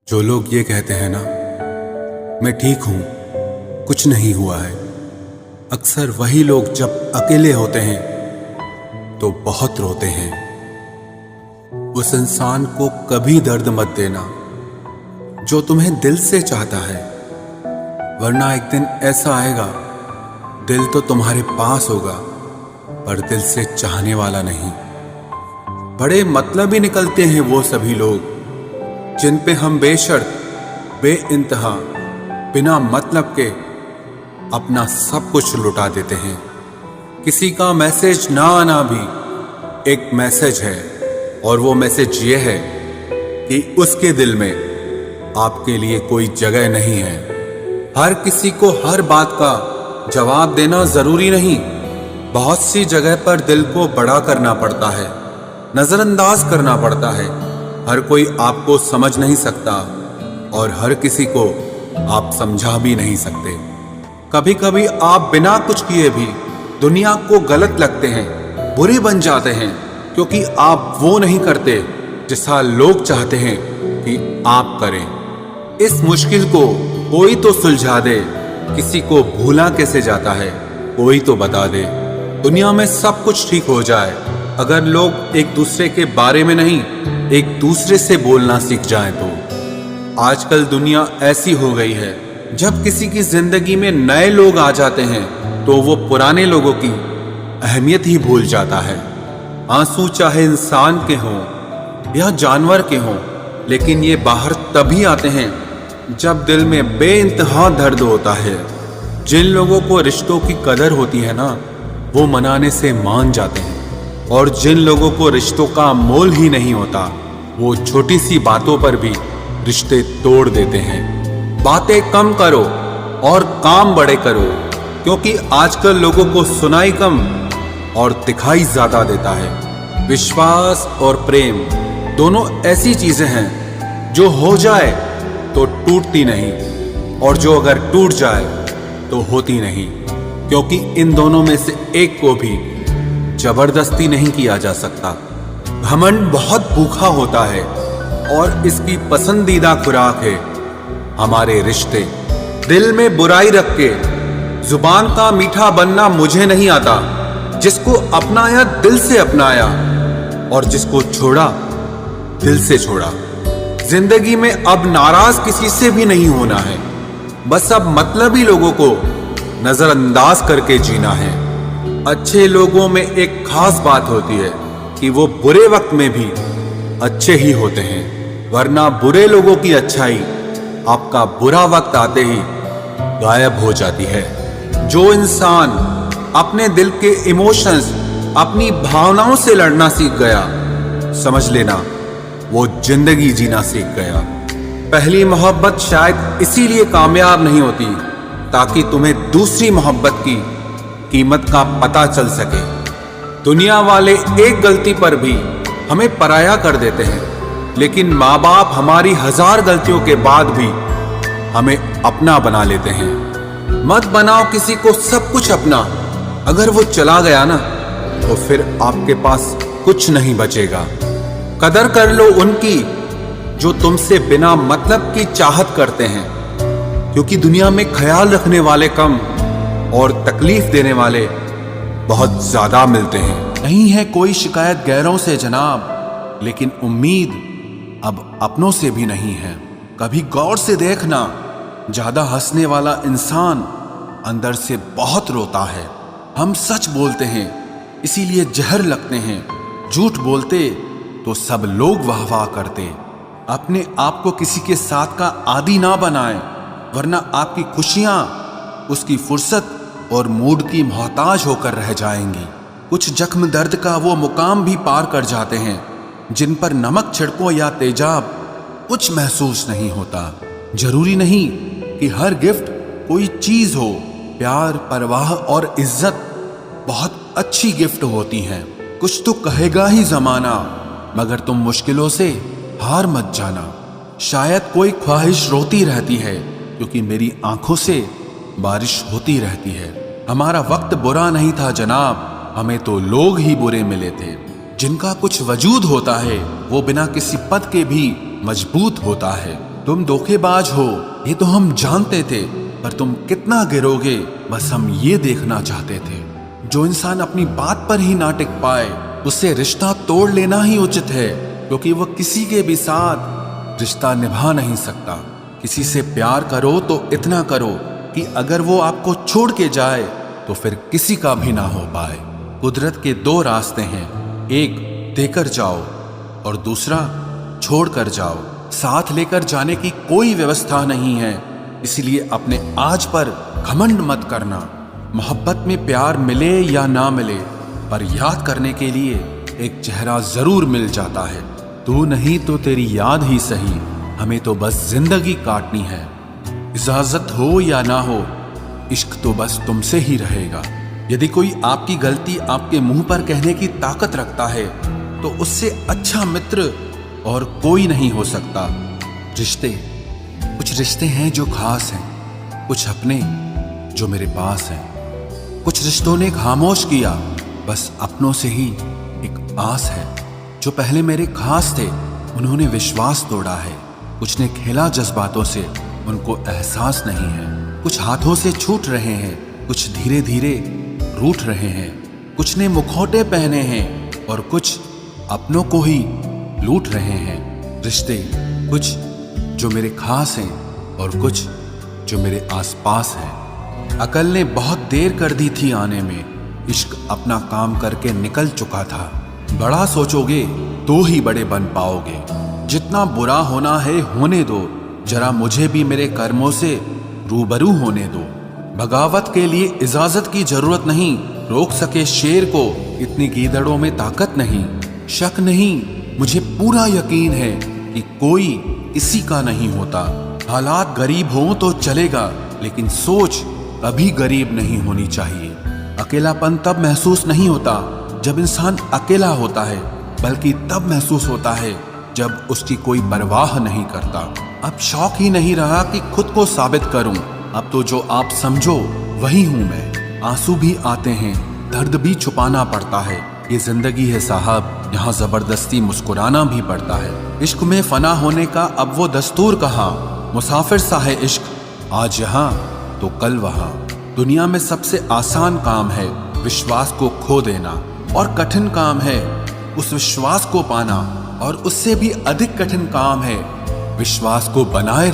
जो लोग ये कहते हैं ना, मैं ठीक हूं, कुछ नहीं हुआ है, अक्सर वही लोग जब अकेले होते हैं तो बहुत रोते हैं। उस इंसान को कभी दर्द मत देना जो तुम्हें दिल से चाहता है, वरना एक दिन ऐसा आएगा, दिल तो तुम्हारे पास होगा पर दिल से चाहने वाला नहीं। बड़े मतलबी निकलते हैं वो सभी लोग जिन पे हम बेशर्त बेइंतहा बिना मतलब के अपना सब कुछ लुटा देते हैं। किसी का मैसेज ना आना भी एक मैसेज है, और वो मैसेज ये है कि उसके दिल में आपके लिए कोई जगह नहीं है। हर किसी को हर बात का जवाब देना जरूरी नहीं। बहुत सी जगह पर दिल को बड़ा करना पड़ता है, नजरअंदाज करना पड़ता है। हर कोई आपको समझ नहीं सकता और हर किसी को आप समझा भी नहीं सकते। कभी कभी आप बिना कुछ किए भी दुनिया को गलत लगते हैं, बुरे बन जाते हैं, क्योंकि आप वो नहीं करते जैसा लोग चाहते हैं कि आप करें। इस मुश्किल को कोई तो सुलझा दे। किसी को भूला कैसे जाता है, कोई तो बता दे। दुनिया में सब कुछ ठीक हो जाए अगर लोग एक दूसरे के बारे में नहीं, एक दूसरे से बोलना सीख जाएं तो। आजकल दुनिया ऐसी हो गई है, जब किसी की जिंदगी में नए लोग आ जाते हैं तो वो पुराने लोगों की अहमियत ही भूल जाता है। आंसू चाहे इंसान के हों या जानवर के हों, लेकिन ये बाहर तभी आते हैं जब दिल में बेइंतहा दर्द होता है। जिन लोगों को रिश्तों की कदर होती है ना, वो मनाने से मान जाते हैं, और जिन लोगों को रिश्तों का मोल ही नहीं होता, वो छोटी सी बातों पर भी रिश्ते तोड़ देते हैं। बातें कम करो और काम बड़े करो, क्योंकि आजकल लोगों को सुनाई कम और दिखाई ज्यादा देता है। विश्वास और प्रेम दोनों ऐसी चीजें हैं जो हो जाए तो टूटती नहीं, और जो अगर टूट जाए तो होती नहीं, क्योंकि इन दोनों में से एक को भी जबरदस्ती नहीं किया जा सकता। घमंड बहुत भूखा होता है और इसकी पसंदीदा खुराक है हमारे रिश्ते। दिल में बुराई रख के जुबान का मीठा बनना मुझे नहीं आता। जिसको अपनाया दिल से अपनाया, और जिसको छोड़ा दिल से छोड़ा। जिंदगी में अब नाराज किसी से भी नहीं होना है, बस अब मतलबी लोगों को नजरअंदाज करके जीना है। अच्छे लोगों में एक खास बात होती है कि वो बुरे वक्त में भी अच्छे ही होते हैं, वरना बुरे लोगों की अच्छाई आपका बुरा वक्त आते ही गायब हो जाती है। जो इंसान अपने दिल के इमोशंस, अपनी भावनाओं से लड़ना सीख गया, समझ लेना वो जिंदगी जीना सीख गया। पहली मोहब्बत शायद इसीलिए कामयाब नहीं होती ताकि तुम्हें दूसरी मोहब्बत की कीमत का पता चल सके। दुनिया वाले एक गलती पर भी हमें पराया कर देते हैं, लेकिन माँ बाप हमारी 1000 गलतियों के बाद भी हमें अपना बना लेते हैं। मत बनाओ किसी को सब कुछ अपना। अगर वो चला गया ना, तो फिर आपके पास कुछ नहीं बचेगा। कदर कर लो उनकी जो तुमसे बिना मतलब की चाहत करते हैं, क्योंकि दुनिया में ख्याल रखने वाले कम और तकलीफ देने वाले बहुत ज्यादा मिलते हैं। नहीं है कोई शिकायत गैरों से जनाब, लेकिन उम्मीद अब अपनों से भी नहीं है। कभी गौर से देखना, ज्यादा हंसने वाला इंसान अंदर से बहुत रोता है। हम सच बोलते हैं इसीलिए जहर लगते हैं, झूठ बोलते तो सब लोग वाह वाह करते। अपने आप को किसी के साथ का आदी ना बनाएं, वरना आपकी खुशियां उसकी फुर्सत और मूड की मोहताज होकर रह जाएंगी। कुछ जख्म दर्द का वो मुकाम भी पार कर जाते हैं जिन पर नमक छिड़को या तेजाब कुछ महसूस नहीं होता। जरूरी नहीं कि हर गिफ्ट कोई चीज हो। प्यार, परवाह और इज्जत बहुत अच्छी गिफ्ट होती हैं। कुछ तो कहेगा ही जमाना, मगर तुम मुश्किलों से हार मत जाना। शायद कोई ख्वाहिश रोती रहती है, क्योंकि मेरी आंखों से बारिश होती रहती है। हमारा वक्त बुरा नहीं था जनाब, हमें तो लोग ही बुरे मिले थे। जिनका कुछ वजूद होता है वो बिना किसी पद के भी मजबूत होता है। तुम धोखेबाज हो, ये तो हम जानते थे, पर तुम कितना गिरोगे बस हम ये देखना चाहते थे। जो इंसान अपनी बात पर ही ना टिक पाए उससे रिश्ता तोड़ लेना ही उचित है, क्योंकि वह किसी के भी साथ रिश्ता निभा नहीं सकता। किसी से प्यार करो तो इतना करो कि अगर वो आपको छोड़ के जाए तो फिर किसी का भी ना हो पाए। कुदरत के दो रास्ते हैं, एक देकर जाओ और दूसरा छोड़ कर जाओ। साथ लेकर जाने की कोई व्यवस्था नहीं है, इसलिए अपने आज पर घमंड मत करना। मोहब्बत में प्यार मिले या ना मिले, पर याद करने के लिए एक चेहरा जरूर मिल जाता है। तू नहीं तो तेरी याद ही सही, हमें तो बस जिंदगी काटनी है। इजाजत हो या ना हो, इश्क तो बस तुमसे ही रहेगा। यदि कोई आपकी गलती आपके मुंह पर कहने की ताकत रखता है तो उससे अच्छा मित्र और कोई नहीं हो सकता। कुछ रिश्ते हैं जो खास हैं, कुछ अपने जो मेरे पास हैं। कुछ रिश्तों ने खामोश किया, बस अपनों से ही एक आस है। जो पहले मेरे खास थे उन्होंने विश्वास तोड़ा है। कुछ ने खेला जज्बातों से, उनको एहसास नहीं है। कुछ हाथों से छूट रहे हैं, कुछ धीरे धीरे रूठ रहे हैं। कुछ ने मुखौटे पहने हैं और कुछ अपनों को ही लूट रहे हैं। रिश्ते कुछ जो मेरे खास हैं और कुछ जो मेरे आसपास हैं। अकल ने बहुत देर कर दी थी आने में, इश्क अपना काम करके निकल चुका था। बड़ा सोचोगे तो ही बड़े बन पाओगे। जितना बुरा होना है होने दो, जरा मुझे भी मेरे कर्मों से रूबरू होने दो। बगावत के लिए इजाजत की जरूरत नहीं, रोक सके शेर को इतनी गीदड़ों में ताकत नहीं। शक नहीं, मुझे पूरा यकीन है कि कोई किसी का नहीं होता। हालात गरीब हों तो चलेगा, लेकिन सोच कभी गरीब नहीं होनी चाहिए। अकेलापन तब महसूस नहीं होता जब इंसान अकेला होता है, बल्कि तब महसूस होता है जब उसकी कोई परवाह नहीं करता। अब शौक ही नहीं रहा कि खुद को साबित करूं, अब तो जो आप समझो वही हूं मैं। आंसू भी आते हैं, दर्द भी छुपाना पड़ता है, ये जिंदगी है साहब, यहाँ जबरदस्ती मुस्कुराना भी पड़ता है। इश्क में फना होने का अब वो दस्तूर कहाँ, मुसाफिर सा है इश्क, आज यहाँ तो कल वहाँ। दुनिया में सबसे आसान काम है विश्वास को खो देना, और कठिन काम है उस विश्वास को पाना, और उससे भी अधिक कठिन काम है विश्वास को बनाए